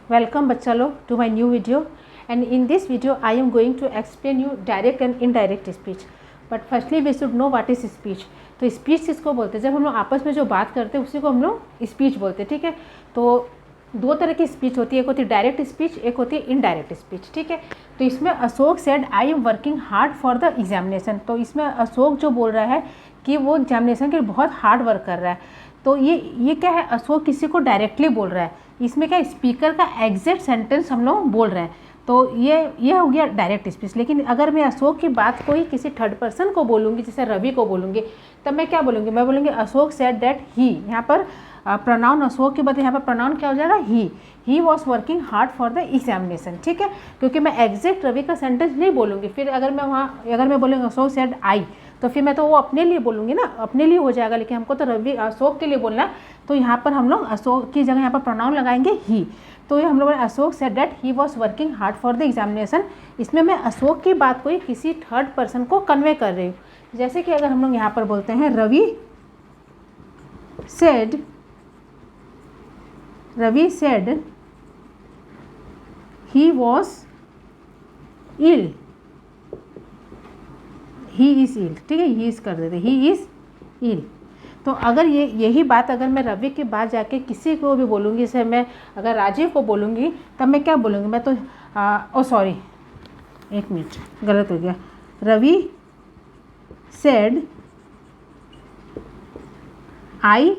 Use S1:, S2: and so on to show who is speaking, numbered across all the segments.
S1: Welcome बच्चा लोग to my new video, and in this video I am going to explain you direct and indirect speech. But firstly we should know what is speech. तो speech किसको बोलते हैं? जब हम लोग आपस में जो बात करते हैं उसी को हम लोग स्पीच बोलते हैं, ठीक है। तो दो तरह की स्पीच होती है, एक होती है डायरेक्ट स्पीच, एक होती है इनडायरेक्ट स्पीच, ठीक है। तो इसमें Ashok said I am working hard for the examination. तो इसमें अशोक जो बोल रहा है कि वो एग्जामिनेशन के लिए बहुत हार्ड वर्क कर रहा है। तो ये क्या है? अशोक किसी को डायरेक्टली बोल रहा है। इसमें क्या स्पीकर का एग्जैक्ट सेंटेंस हम लोग बोल रहे हैं, तो ये हो गया डायरेक्ट स्पीच। लेकिन अगर मैं अशोक की बात कोई किसी थर्ड पर्सन को बोलूँगी, जैसे रवि को बोलूँगी, तब मैं क्या बोलूँगी? मैं बोलूँगी अशोक सेड दैट ही। यहाँ पर प्रोनाउन अशोक के बदले यहाँ पर प्रोनाउन क्या हो जाएगा? He was working hard for the examination, ठीक है। क्योंकि मैं एग्जैक्ट रवि का सेंटेंस नहीं बोलूँगी। फिर अगर मैं बोलूँगी अशोक सेड आई, तो फिर मैं तो वो अपने लिए बोलूँगी ना, अपने लिए हो जाएगा। लेकिन हमको तो रवि अशोक के लिए बोलना है, तो यहाँ पर हम लोग अशोक की जगह यहाँ पर प्रोनाउन लगाएंगे ही। तो ये हम लोग Ashok said that he was working hard for the examination. इसमें मैं अशोक की बात कोई किसी थर्ड पर्सन को कन्वे कर रही हूँ। जैसे कि अगर हम लोग यहाँ पर बोलते हैं Ravi said he was ill, he is ill, ठीक है। ही इज़ कर देते, ही इज़ इल। तो अगर यही बात अगर मैं रवि के बाद जाके किसी को भी बोलूँगी, जैसे मैं अगर राजीव को बोलूँगी, तब मैं क्या बोलूँगी? मैं तो सॉरी, एक मिनट, गलत हो गया। Ravi said I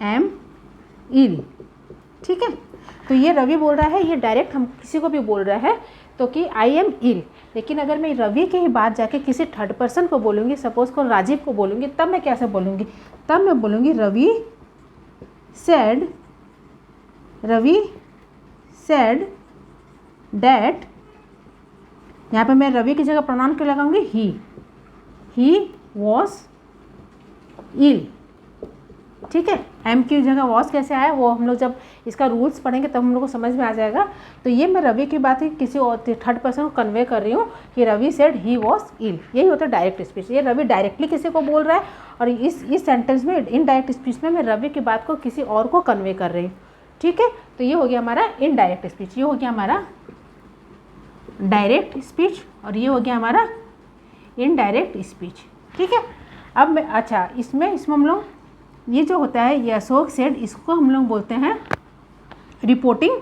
S1: am ill, ठीक है। तो ये रवि बोल रहा है, ये डायरेक्ट हम किसी को भी बोल रहा है तो कि आई एम इल। लेकिन अगर मैं रवि की ही बात जाके किसी थर्ड पर्सन को बोलूँगी, सपोज को राजीव को बोलूँगी, तब मैं कैसे बोलूँगी? तब मैं बोलूँगी रवि सेड डैट। यहाँ पे मैं रवि की जगह प्रोनाउन क्या लगाऊंगी? ही वॉज इल, ठीक है। एम की जगह वॉज कैसे आया वो हम लोग जब इसका रूल्स पढ़ेंगे तब हम लोग को समझ में आ जाएगा। तो ये मैं रवि की बात किसी और थर्ड पर्सन को कन्वे कर रही हूँ कि Ravi said he was ill. यही होता है डायरेक्ट स्पीच। ये रवि डायरेक्टली किसी को बोल रहा है, और इस सेंटेंस में इनडायरेक्ट स्पीच में मैं रवि की बात को किसी और को कन्वे कर रही हूँ, ठीक है। तो ये हो गया हमारा इनडायरेक्ट स्पीच, ये हो गया हमारा डायरेक्ट स्पीच, और ये हो गया हमारा इनडायरेक्ट स्पीच, ठीक है। अब मैं इसमें हम लोग ये जो होता है ये अशोक सेड, इसको हम लोग बोलते हैं रिपोर्टिंग।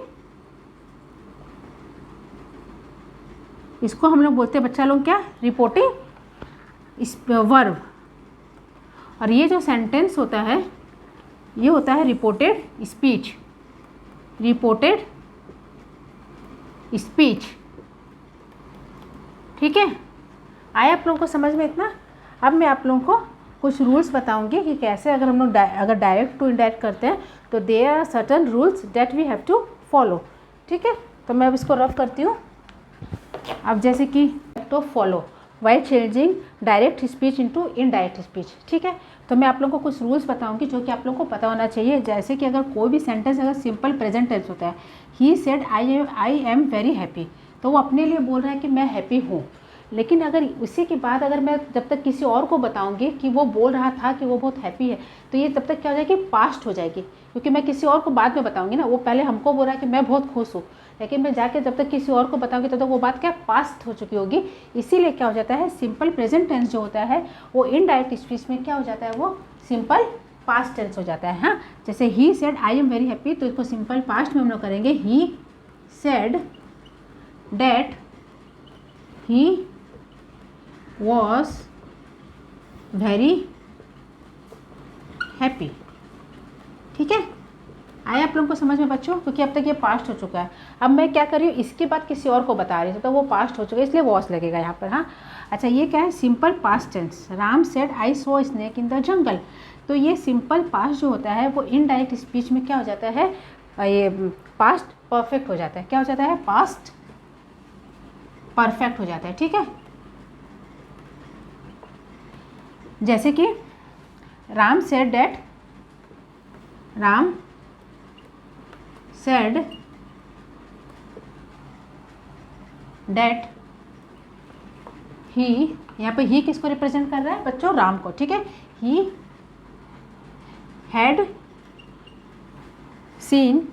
S1: इसको हम लोग बोलते हैं बच्चा लोग क्या? Reporting verb. और ये जो सेंटेंस होता है ये होता है रिपोर्टेड स्पीच, ठीक है। आया आप लोगों को समझ में इतना? अब मैं आप लोगों को कुछ रूल्स बताऊंगी कि कैसे अगर हम लोग अगर डायरेक्ट टू इनडायरेक्ट करते हैं तो there are certain rules that we have to follow, ठीक है। तो मैं अब इसको रफ करती हूँ। अब जैसे कि to follow while changing direct speech into indirect speech, ठीक है। तो मैं आप लोगों को कुछ रूल्स बताऊंगी जो कि आप लोगों को पता होना चाहिए। जैसे कि अगर कोई भी सेंटेंस अगर सिंपल प्रेजेंट टेंस होता है, he said I am very happy, तो वो अपने लिए बोल रहा है कि मैं हैप्पी हूँ। लेकिन अगर उसी के बाद अगर मैं जब तक किसी और को बताऊंगी कि वो बोल रहा था कि वो बहुत हैप्पी है, तो ये तब तक क्या हो जाएगी? पास्ट हो जाएगी, क्योंकि मैं किसी और को बाद में बताऊंगी ना। वो पहले हमको बोल रहा है कि मैं बहुत खुश हूँ, लेकिन मैं जाके जब तक किसी और को बताऊंगी तब तक वो बात क्या पास्ट हो चुकी होगी। इसीलिए क्या हो जाता है? सिंपल प्रेजेंट टेंस जो होता है वो इनडायरेक्ट स्पीच में क्या हो जाता है? वो सिंपल पास्ट टेंस हो जाता है। हाँ, जैसे ही said I am very happy, तो इसको सिंपल पास्ट में हम लोग करेंगे he said that he was very happy, ठीक है। आया आप लोगों को समझ में बच्चों? क्योंकि अब तक ये पास्ट हो चुका है। अब मैं क्या कर रही हूँ? इसके बाद किसी और को बता रही हूँ, तो वो पास्ट हो चुका है, इसलिए वॉस लगेगा यहाँ पर। हाँ, अच्छा, ये क्या है? Simple past tense. Ram said I saw snake in the jungle. तो ये सिंपल पास्ट जो होता है वो इनडायरेक्ट स्पीच में क्या हो जाता है? ये पास्ट परफेक्ट हो जाता है। क्या हो जाता है? पास्ट परफेक्ट हो जाता है, ठीक है। जैसे कि राम सेड डैट ही, यहाँ पे ही किसको रिप्रेजेंट कर रहा है बच्चों? राम को, ठीक है। He had seen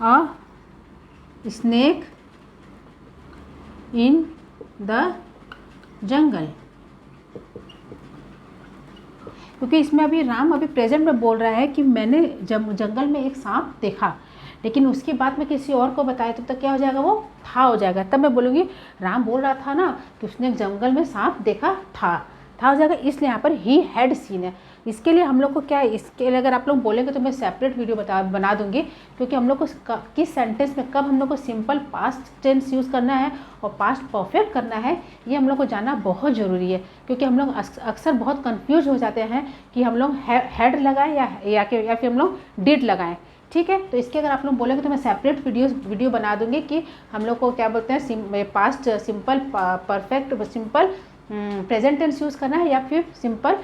S1: a snake in the जंगल, क्योंकि इसमें अभी राम अभी प्रेजेंट में बोल रहा है कि मैंने जब जंगल में एक सांप देखा, लेकिन उसके बाद में किसी और को बताया तब तक क्या हो जाएगा, वो था हो जाएगा। तब मैं बोलूँगी राम बोल रहा था ना कि उसने जंगल में सांप देखा था हो जाएगा, इसलिए यहाँ पर ही हैड सीन है। इसके लिए हम लोग को क्या है, इसके लिए अगर आप लोग बोलेंगे तो मैं सेपरेट वीडियो बना दूंगी, क्योंकि हम लोग को किस सेंटेंस में कब हम लोग को सिंपल पास्ट टेंस यूज़ करना है और पास्ट परफेक्ट करना है, ये हम लोग को जानना बहुत ज़रूरी है। क्योंकि हम लोग अक्सर बहुत कंफ्यूज हो जाते हैं कि हम लोग हैड लगाएं या फिर हम लोग डिड लगाएं। ठीक है, तो इसके अगर आप लोग बोलेंगे तो मैं सेपरेट वीडियो बना दूंगी कि हम लोग को क्या बोलते हैं, past simple perfect simple present tense use करना है या फिर सिंपल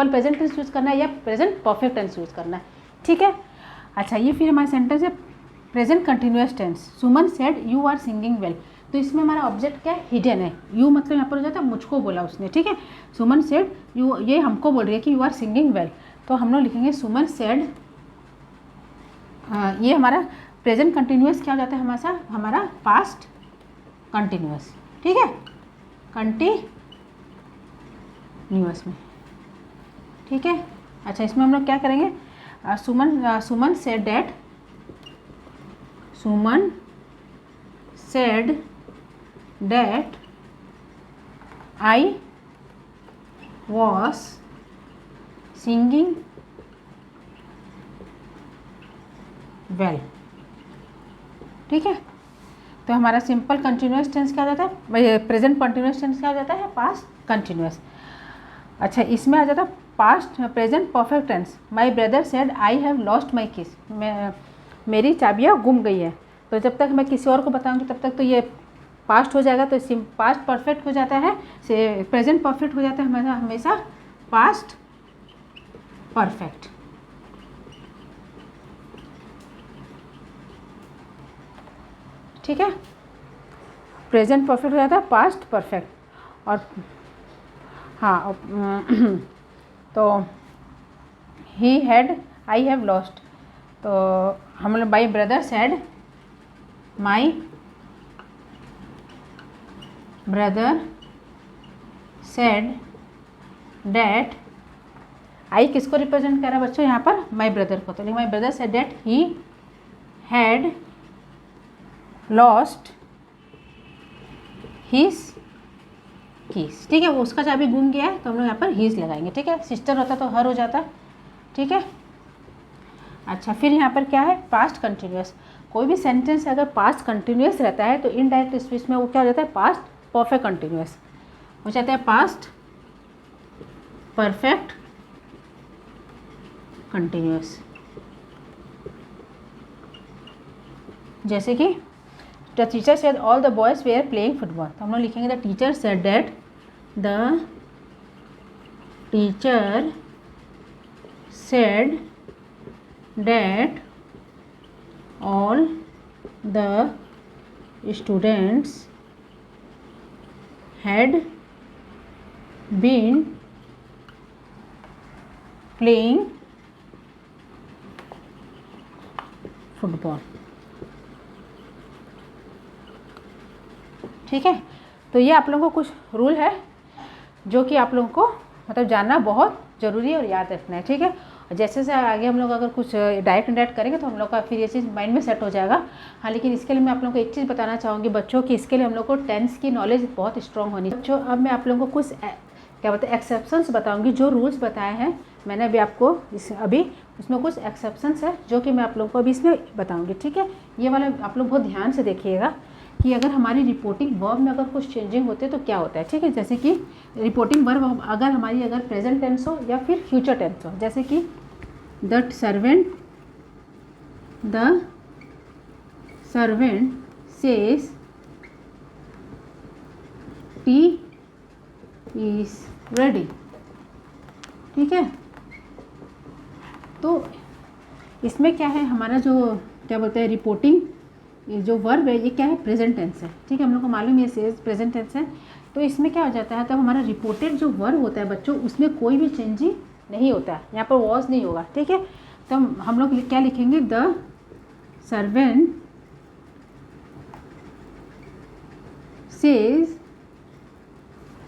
S1: प्रेजेंट टेंस यूज़ करना है या प्रेजेंट परफेक्ट टेंस यूज़ करना है। ठीक है, अच्छा ये फिर हमारा सेंटेंस है present continuous tense. Suman said you are singing well, तो इसमें हमारा ऑब्जेक्ट क्या है, हिडन है। यू मतलब यहाँ पर हो जाता है मुझको बोला उसने। ठीक है, सुमन सेड यू, ये हमको बोल रही है कि यू आर सिंगिंग वेल, तो हम लोग लिखेंगे सुमन सेड। ये हमारा प्रेजेंट कंटिन्यूअस क्या हो जाता है, हमारा पास्ट कंटिन्यूअस। ठीक है, कंटिन्यूअस में। ठीक है, अच्छा इसमें हम लोग क्या करेंगे, Suman said that, Suman said that I was singing well. ठीक है, तो हमारा सिंपल कंटिन्यूअस टेंस क्या हो जाता है, प्रेजेंट कंटिन्यूअस टेंस क्या हो जाता है, पास्ट कंटिन्यूअस। अच्छा इसमें आ जाता है past present perfect tense. My brother said I have lost my keys, मेरी चाबियाँ गुम गई है। तो जब तक मैं किसी और को बताऊंगी तब तक तो ये पास्ट हो जाएगा, तो पास्ट परफेक्ट हो जाता है, से प्रेजेंट परफेक्ट हो जाता है हमेशा पास्ट परफेक्ट। ठीक है, प्रेजेंट परफेक्ट हो जाता है पास्ट परफेक्ट। और हाँ तो he had I have lost, तो हम लोग my brother said, my brother said that, I किसको रिप्रेजेंट कर रहा है बच्चों यहाँ पर, माई ब्रदर को, तो माई brother said that he had lost his keys. ठीक है, वो उसका चाबी गुम गया है तो हम लोग यहाँ पर हीज लगाएंगे। ठीक है, सिस्टर होता तो हर हो जाता। ठीक है, अच्छा फिर यहाँ पर क्या है, पास्ट कंटिन्यूअस। कोई भी सेंटेंस अगर पास्ट कंटिन्यूअस रहता है तो इनडायरेक्ट स्पीच में वो क्या हो जाता है, पास्ट परफेक्ट कंटिन्यूअस हो जाता है, पास्ट परफेक्ट कंटिन्यूअस। जैसे कि the teacher said all the boys were playing football, तो हम लोग लिखेंगे the teacher said that, the teacher said that all the students had been playing football. ठीक है, तो ये आप लोगों को कुछ रूल है जो कि आप लोगों को मतलब जानना बहुत ज़रूरी है और याद रखना है। ठीक है, और जैसे से आगे हम लोग अगर कुछ डायरेक्ट इनडायरेक्ट करेंगे तो हम लोग का फिर ये चीज़ माइंड में सेट हो जाएगा। हाँ, लेकिन इसके लिए मैं आप लोगों को एक चीज़ बताना चाहूँगी बच्चों की, इसके लिए हम लोग को टेंस की नॉलेज बहुत स्ट्रॉन्ग होनी चाहिए। बच्चों अब मैं आप लोगों को कुछ क्या बोलते हैं एक्सेप्शंस बताऊँगी, जो रूल्स बताए हैं मैंने अभी आपको अभी उसमें कुछ एक्सेप्शंस है जो कि मैं आप लोगों को अभी इसमें बताऊँगी। ठीक है, ये वाला आप लोग बहुत ध्यान से देखिएगा कि अगर हमारी रिपोर्टिंग वर्ब में अगर कुछ चेंजिंग होते हैं तो क्या होता है। ठीक है, जैसे कि रिपोर्टिंग वर्ब अगर हमारी अगर प्रेजेंट टेंस हो या फिर फ्यूचर टेंस हो, जैसे कि the servant says T is ready. ठीक है, तो इसमें क्या है, हमारा जो क्या बोलते हैं रिपोर्टिंग जो वर्ब है ये क्या है, प्रेजेंट टेंस है। ठीक है, हम लोग को मालूम है सेज प्रेजेंट टेंस है, तो इसमें क्या हो जाता है, तब हमारा रिपोर्टेड जो वर्ब होता है बच्चों उसमें कोई भी चेंजिंग नहीं होता है, यहाँ पर वॉज नहीं होगा। ठीक है, तो हम लोग क्या लिखेंगे, the servant says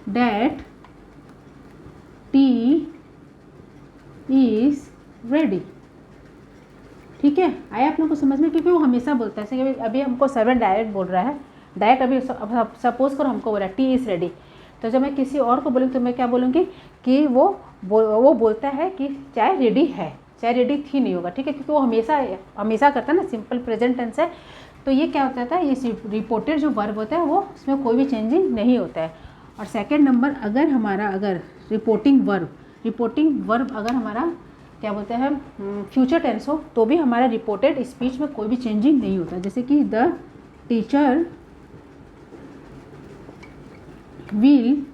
S1: that T is ready. ठीक है, आया आप लोग को समझ में? क्योंकि वो हमेशा बोलता है, जैसे कि अभी हमको सर्वेंट डायरेक्ट बोल रहा है, डायरेक्ट अभी सपोज करो हमको बोला टी इज़ रेडी, तो जब मैं किसी और को बोलूँगी तो मैं क्या बोलूँगी कि वो बोलता है कि चाय रेडी है, चाय रेडी थी नहीं होगा। ठीक है, क्योंकि वो हमेशा करता है ना, सिंपल प्रेजेंट टेंस है। तो ये क्या होता है, ये रिपोर्टेड जो वर्ब होता है वो उसमें कोई भी चेंजिंग नहीं होता है। और सेकेंड नंबर, अगर रिपोर्टिंग वर्ब अगर हमारा क्या बोलते हैं फ्यूचर टेंस हो तो भी हमारा रिपोर्टेड स्पीच में कोई भी चेंजिंग नहीं होता। जैसे कि द टीचर विल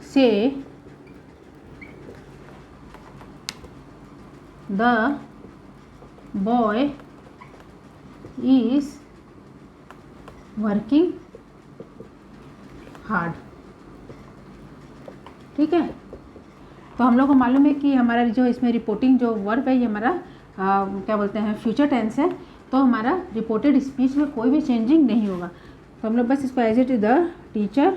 S1: से the boy is working hard. ठीक है, तो हम लोग को मालूम है कि हमारा जो इसमें रिपोर्टिंग जो वर्ब है ये हमारा क्या बोलते हैं फ्यूचर टेंस है, तो हमारा रिपोर्टेड स्पीच में कोई भी चेंजिंग नहीं होगा। तो हम लोग बस इसको as it is the teacher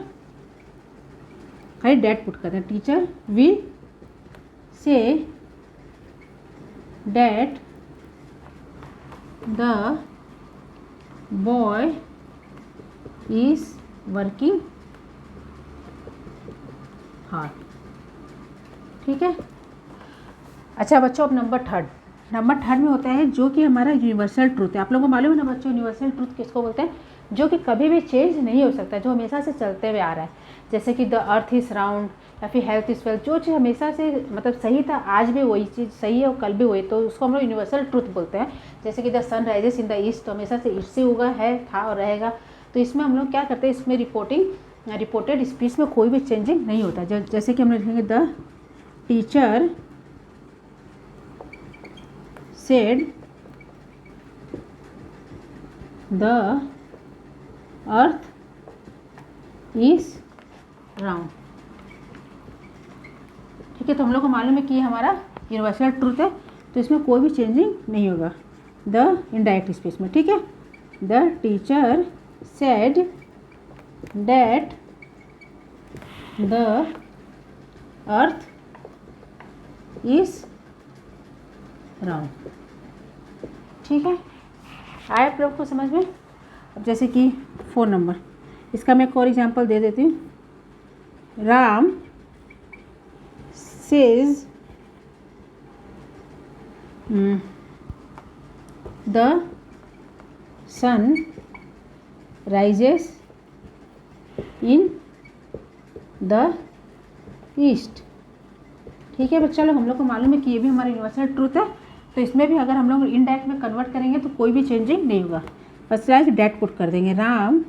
S1: खाली डैट पुट करते हैं, teacher will say that the boy is working hard. ठीक है, अच्छा बच्चों, अब नंबर थर्ड में होता है जो कि हमारा यूनिवर्सल ट्रूथ है। आप लोगों को मालूम है ना बच्चों, यूनिवर्सल ट्रूथ किसको बोलते हैं? जो कि कभी भी चेंज नहीं हो सकता, जो हमेशा से चलते हुए आ रहा है। जैसे कि द अर्थ इज राउंड या फिर हेल्थ इज वेल्थ, जो चीज़ हमेशा से मतलब सही था, आज भी वही चीज़ सही है और कल भी वही, तो उसको हम लोग यूनिवर्सल ट्रूथ बोलते हैं। जैसे कि the sun rises in the east, तो हमेशा से ईस्ट से उगा है, था और रहेगा। तो इसमें हम लोग क्या करते हैं, इसमें रिपोर्टेड स्पीच में कोई भी चेंजिंग नहीं होता। जैसे कि हम लोग लिखेंगे the teacher said the earth is round। ठीक है, तो हम लोग को मालूम है कि ये हमारा यूनिवर्सल ट्रूथ है, तो इसमें कोई भी चेंजिंग नहीं होगा द इनडायरेक्ट स्पीच में। ठीक है, the teacher said that the earth is round. ठीक है, आया आप लोग को समझ में? अब जैसे कि 4 नंबर, इसका मैं एक और एग्जांपल दे देती हूँ। Ram says the sun rises in the east. ठीक है बच्चा लोग, हम लोग को मालूम है कि ये भी हमारा यूनिवर्सल ट्रूथ है, तो इसमें भी अगर हम लोग इनडायरेक्ट में कन्वर्ट करेंगे तो कोई भी चेंजिंग नहीं होगा, बस डैट पुट कर देंगे। Ram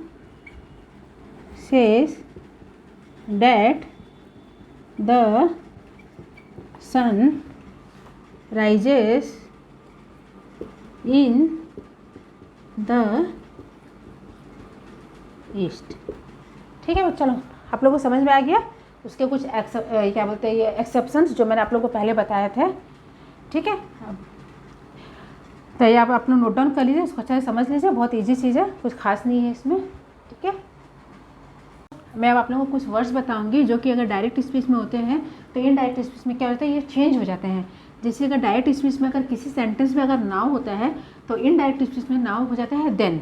S1: says that the sun rises in the east. ठीक है बच्चा लोग, आप लोगों को समझ में आ गया? उसके कुछ क्या बोलते हैं ये एक्सेप्शंस जो मैंने आप लोगों को पहले बताए थे। ठीक है, तो ये आप लोग नोट डाउन कर लीजिए, इसको अच्छा से समझ लीजिए, बहुत इजी चीज़ है, कुछ खास नहीं है इसमें। ठीक है, मैं अब आप लोगों को कुछ वर्ड्स बताऊंगी जो कि अगर डायरेक्ट स्पीच में होते हैं तो इनडायरेक्ट स्पीच में क्या होता है, ये चेंज हो जाते हैं। जैसे अगर डायरेक्ट स्पीच में अगर किसी सेंटेंस में अगर नाउ होता है तो इनडायरेक्ट स्पीच में नाउ हो जाता है देन,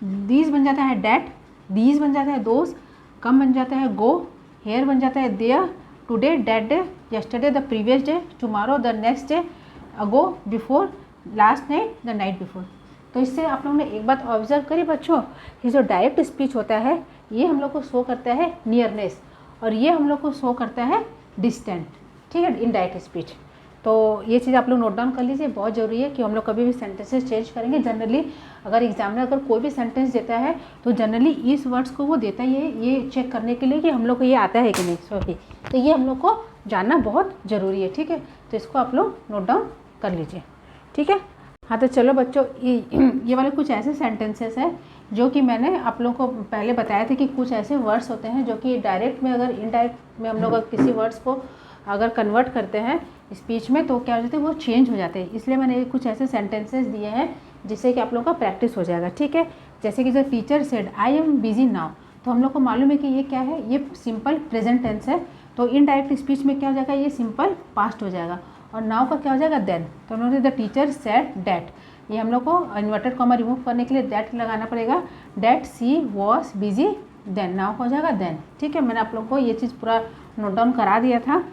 S1: दीज बन जाता है डैट, दीज बन जाता है दोज, कम बन जाता है गो, हेयर बन जाता है there, today that day, yesterday the previous day, tomorrow the next day, ago before, last night the night before. तो इससे आप लोगों ने एक बात ऑब्जर्व करी बच्चों, ये जो डायरेक्ट स्पीच होता है ये हम लोग को शो करता है नियरनेस और ये हम लोग को शो करता है डिस्टेंट। ठीक है, इनडायरेक्ट स्पीच। तो ये चीज़ आप लोग नोट डाउन कर लीजिए, बहुत ज़रूरी है कि हम लोग कभी भी सेंटेंसेस चेंज करेंगे। जनरली अगर एग्जामिनर अगर कोई भी सेंटेंस देता है तो जनरली इस वर्ड्स को वो देता ही है ये चेक करने के लिए कि हम लोग को ये आता है कि नहीं। सॉरी, तो ये हम लोग को जानना बहुत ज़रूरी है। ठीक है, तो इसको आप लोग नोट डाउन कर लीजिए। ठीक है, हाँ तो चलो बच्चों, ये वाले कुछ ऐसे सेंटेंसेस हैं जो कि मैंने आप लोगों को पहले बताया था कि कुछ ऐसे वर्ड्स होते हैं जो कि डायरेक्ट में अगर इनडायरेक्ट में हम लोग किसी वर्ड्स को अगर कन्वर्ट करते हैं स्पीच में तो क्या हो जाते हैं, वो चेंज हो जाते हैं। इसलिए मैंने कुछ ऐसे सेंटेंसेस दिए हैं जिससे कि आप लोगों का प्रैक्टिस हो जाएगा, ठीक है। जैसे कि जो teacher said I am busy now, तो हम लोग को मालूम है कि ये क्या है, ये सिंपल प्रेजेंट टेंस है। तो इनडायरेक्ट स्पीच में क्या हो जाएगा, ये सिंपल पास्ट हो जाएगा। और नाउ का क्या हो जाएगा, देन। तो हम लोग द टीचर सेड डैट, ये हम लोग को इन्वर्टेड कॉमा रिमूव करने के लिए दैट लगाना पड़ेगा। That she was busy then, now हो जाएगा देन, ठीक है। मैंने आप लोग को ये चीज़ पूरा नोट डाउन करा दिया था।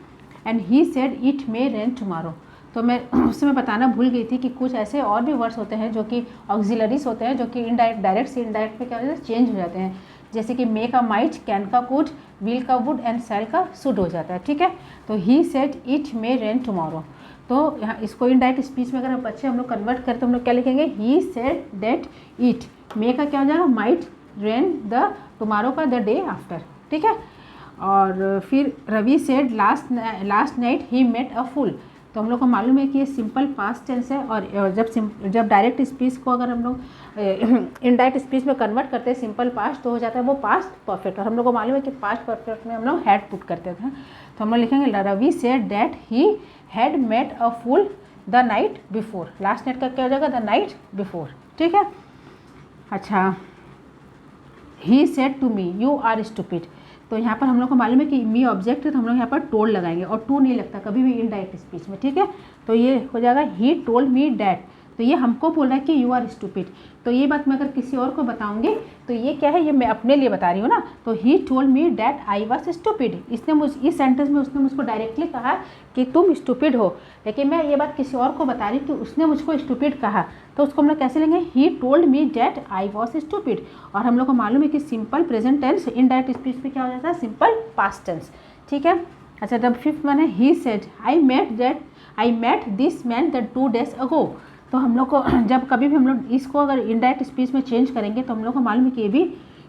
S1: And he said it may rain tomorrow, तो मैं उससे मैं बताना भूल गई थी कि कुछ ऐसे और भी वर्ड्स होते हैं जो कि ऑक्सिलरीज होते हैं, जो कि इनडायरेक्ट डायरेक्ट से इनडायरेक्ट में क्या हो जाता है, चेंज हो जाते हैं। जैसे कि मे का माइट, कैन का कुड, विल का वुड एंड शैल का शुड हो जाता है, ठीक है। तो he said it may rain tomorrow, तो यहाँ इसको इनडायरेक्ट स्पीच में अगर बच्चे हम लोग कन्वर्ट करते तो हम लोग क्या लिखेंगे, he said that it, may का क्या हो जाएगा, माइट रेन द, टुमारो का द डे आफ्टर, ठीक है। और फिर Ravi said last night he met a fool, तो हम लोग को मालूम है कि ये सिंपल पास्ट टेंस है। और जब डायरेक्ट स्पीच को अगर हम लोग इनडायरेक्ट स्पीच में कन्वर्ट करते हैं सिंपल पास्ट, तो हो जाता है वो पास्ट परफेक्ट। और हम लोग को मालूम है कि पास्ट परफेक्ट में हम लोग हैड पुट करते थे, तो हम लोग लिखेंगे Ravi said that he had met a fool the night before, last night का क्या हो जाएगा, द नाइट बिफोर, ठीक है। अच्छा, he said to me you are stupid, तो यहाँ पर हम लोग को मालूम है कि मी ऑब्जेक्ट है, तो हम लोग यहाँ पर टोल्ड लगाएंगे, और टू नहीं लगता कभी भी इनडायरेक्ट स्पीच में, ठीक है। तो ये हो जाएगा ही टोल्ड मी डैट, तो ये हमको बोल रहा है कि यू आर स्टूपिड। तो ये बात मैं अगर किसी और को बताऊंगी तो ये क्या है, ये मैं अपने लिए बता रही हूँ ना। तो ही told me that I was stupid, इसने इस सेंटेंस में उसने मुझको डायरेक्टली कहा कि तुम स्टूपिड हो, लेकिन मैं ये बात किसी और को बता रही हूँ कि उसने मुझको स्टूपिड कहा, तो उसको हम लोग कैसे लेंगे, he told me that I was stupid. और हम लोग को मालूम है कि simple present tense indirect speech में क्या हो जाता है, सिंपल पास्ट टेंस, ठीक है। अच्छा, जब फिफ्थ वन है he said I met this man the 2 days ago, तो हम लोग को जब कभी भी हम लोग इसको अगर इनडायरेक्ट स्पीच में चेंज करेंगे तो हम लोग को मालूम है कि ये भी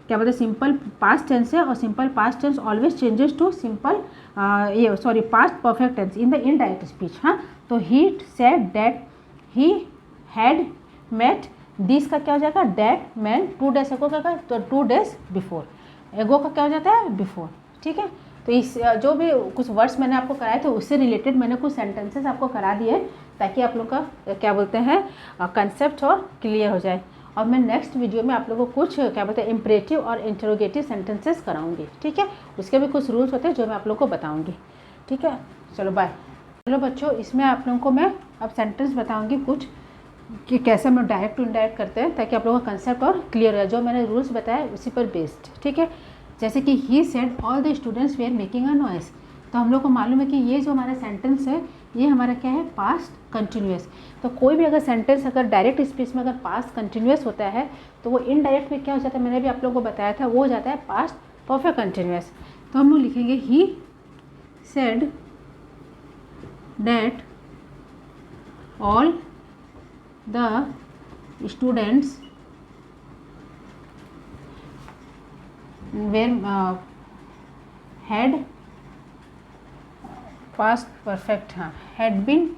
S1: क्या बोलते हैं, सिंपल पास्ट टेंस है। और simple past tense always changes to simple past perfect tense in the indirect speech. हाँ, तो he said that he had met this का क्या हो जाएगा, दैट मैन 2 days अगो का, तो 2 days बिफोर, एगो का क्या हो जाता है, बिफोर, ठीक है। तो इस जो भी कुछ वर्ड्स मैंने आपको कराए थे उससे रिलेटेड मैंने कुछ सेंटेंसेस आपको करा दिए, ताकि आप लोग का क्या बोलते हैं कंसेप्ट और क्लियर हो जाए। और मैं नेक्स्ट वीडियो में आप लोगों को कुछ क्या बोलते हैं इम्परेटिव और इंटरोगेटिव सेंटेंसेस कराऊंगी, ठीक है। उसके भी कुछ रूल्स होते हैं जो मैं आप लोग को बताऊंगी, ठीक है। चलो बाय। चलो बच्चों, इसमें आप लोगों को मैं अब सेंटेंस बताऊंगी कुछ कि कैसे हम लोग डायरेक्ट टू इनडायरेक्ट करते हैं, ताकि आप लोगों का कंसेप्ट और क्लियर है। जो मैंने रूल्स बताया उसी पर बेस्ड, ठीक है। जैसे कि he said all the students were making a noise, तो हम लोग को मालूम है कि ये जो हमारा सेंटेंस है ये हमारा क्या है, पास्ट कंटिन्यूअस। तो कोई भी अगर सेंटेंस अगर डायरेक्ट स्पीच में अगर पास्ट कंटिन्यूअस होता है तो वो इनडायरेक्ट में क्या हो जाता है, मैंने भी आप लोगों को बताया था, वो हो जाता है पास्ट परफेक्ट कंटिन्यूअस। तो हम लोग लिखेंगे he said that all the students were had past perfect, हाँ, had been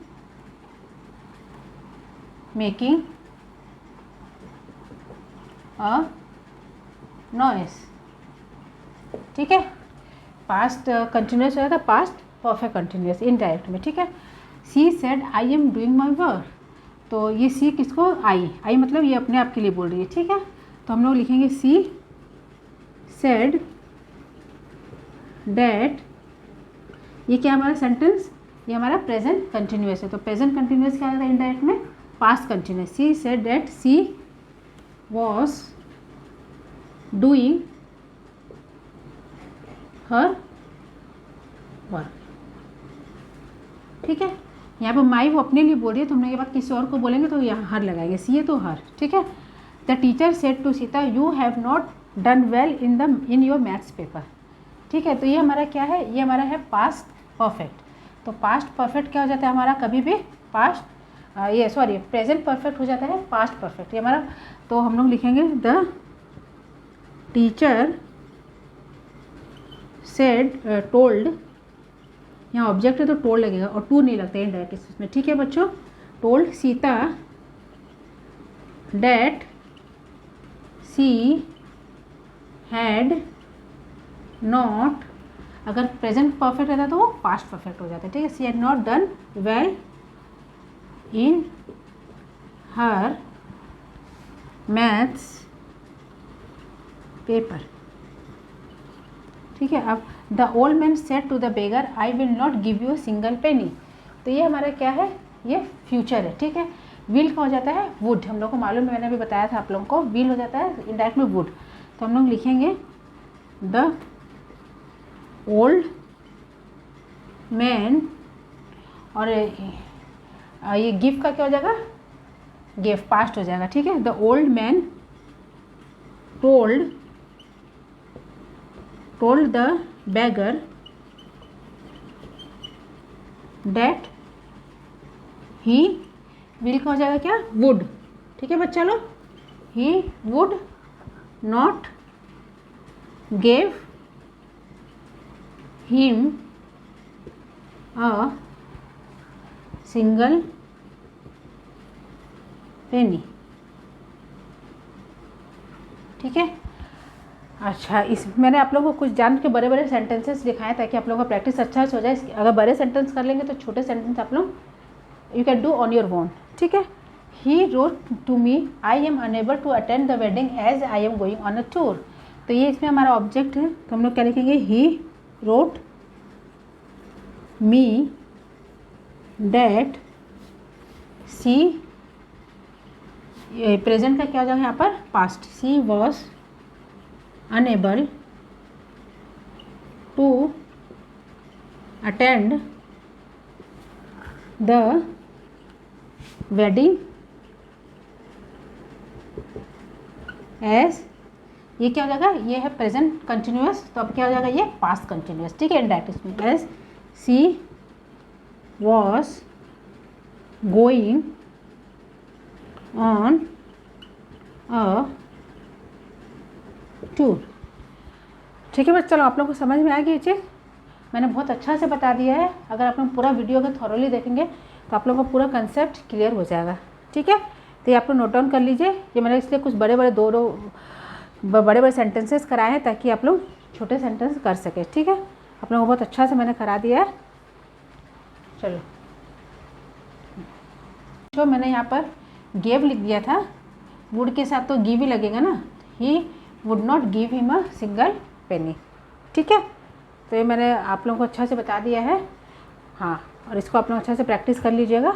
S1: making a noise, ठीक है। पास्ट कंटिन्यूस हो जाता है पास्ट परफेक्ट कंटिन्यूस इनडायरेक्ट में, ठीक है। She said I am doing my work, तो ये सी किसको, आई मतलब ये अपने आप के लिए बोल रही है, ठीक है। तो हम लोग लिखेंगे सी सेड डैट, ये क्या हमारा सेंटेंस, ये हमारा प्रेजेंट कंटिन्यूअस है। तो प्रेजेंट कंटिन्यूअस क्या आता है इनडायरेक्ट में, past continuous. She said that she was doing her work, ठीक है। यहाँ पर माई वो अपने लिए बोल रही है, तो हमने ये बात किसी और को बोलेंगे तो यहाँ हर लगाएंगे, सी है तो हर, ठीक है। The teacher said to Sita you have not done well in your maths paper, ठीक है। तो ये हमारा क्या है, ये हमारा है पास्ट परफेक्ट। तो पास्ट परफेक्ट क्या हो जाता है हमारा, कभी भी पास्ट प्रेजेंट परफेक्ट हो जाता है पास्ट परफेक्ट, ये हमारा। तो हम लोग लिखेंगे द टीचर सेड टोल्ड, यहाँ ऑब्जेक्ट है तो टोल्ड लगेगा और टू नहीं लगता है इनडायरेक्ट इसमें, ठीक है बच्चों। Told Sita that she had not अगर प्रेजेंट परफेक्ट रहता तो वो पास्ट परफेक्ट हो जाता है, ठीक है। She had not done well in her maths paper, ठीक है। अब the old man said to the beggar I will not give you single penny, तो ये हमारा क्या है, ये फ्यूचर है, ठीक है। विल का हो जाता है वुड, हम लोग को मालूम है, मैंने अभी बताया था आप लोगों को, विल हो जाता है इंडायरेक्ट में वुड, तो हम लोग लिखेंगे द ओल्ड मैन, और ये गिव का क्या हो जाएगा, गिव पास्ट हो जाएगा, ठीक है। The old man told the beggar that he will का हो जाएगा क्या, would, ठीक है बच्चा लोग, he would not give him a single penny, ठीक है। अच्छा, इस मैंने आप लोगों को कुछ जान के बड़े बड़े सेंटेंसेस दिखाए ताकि आप लोगों का प्रैक्टिस अच्छा हो जाए। अगर बड़े सेंटेंस कर लेंगे तो छोटे सेंटेंस आप लोग you can do on your own, ठीक है। He wrote to me I am unable to attend the wedding as I am going on a tour, तो ये इसमें हमारा ऑब्जेक्ट है, तो हम लोग क्या लिखेंगे, he wrote me that she, present का क्या हो जाएगा यहाँ पर, past, she was unable to attend the wedding as, ये क्या हो जाएगा, ये है प्रेजेंट कंटिन्यूअस, तो अब क्या हो जाएगा, ये पास्ट कंटिन्यूअस, ठीक है, इंडायरेक्ट इसमें, as she was going on a tour, ठीक है बस। चलो आप लोगों को समझ में आ गई ये चीज़, मैंने बहुत अच्छा से बता दिया है। अगर आप लोग पूरा वीडियो अगर थॉरोली देखेंगे तो आप लोगों को पूरा कंसेप्ट क्लियर हो जाएगा, ठीक है। तो ये आप लोग नोट डाउन कर लीजिए, ये मैंने इसलिए कुछ बड़े बड़े सेंटेंसेस कराए हैं ताकि आप लोग छोटे सेंटेंस कर सकें, ठीक है। आप लोगों को बहुत अच्छा से मैंने करा दिया है। चलो, जो मैंने यहाँ पर गेव लिख दिया था, वुड के साथ तो गिव ही लगेगा ना, he would not give him a single penny, ठीक है। तो ये मैंने आप लोगों को अच्छा से बता दिया है, हाँ, और इसको आप लोग अच्छा से प्रैक्टिस कर लीजिएगा।